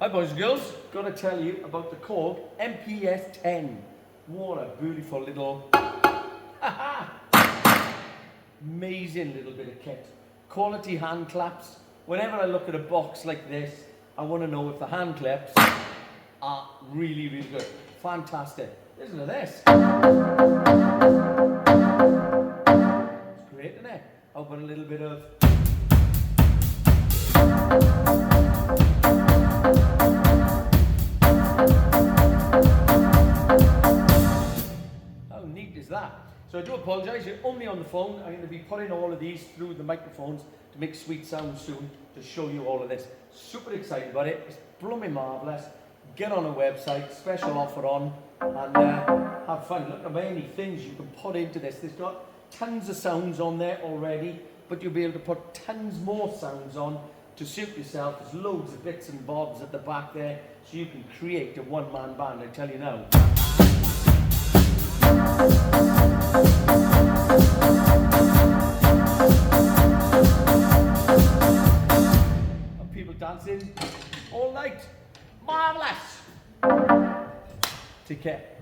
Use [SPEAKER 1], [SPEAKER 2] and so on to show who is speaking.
[SPEAKER 1] Hi boys and girls, got to tell you about the Korg MPS 10. What a beautiful little, amazing little bit of kit. Quality hand claps. Whenever I look at a box like this, I want to know if the hand claps are really, really good. Fantastic. Listen to this. It's great, isn't it? How about a little bit of... How neat is that? So I do apologise, you're only on the phone. I'm going to be putting all of these through the microphones to make sweet sound soon to show you all of this. Super excited about it. It's blooming marvellous. Get on a website, special offer on, and have fun. Look how many things you can put into this. There's got tons of sounds on there already, but you'll be able to put tons more sounds on to suit yourself. There's loads of bits and bobs at the back there, so you can create a one-man band, I tell you now. And people dancing all night. Marvellous! Take care.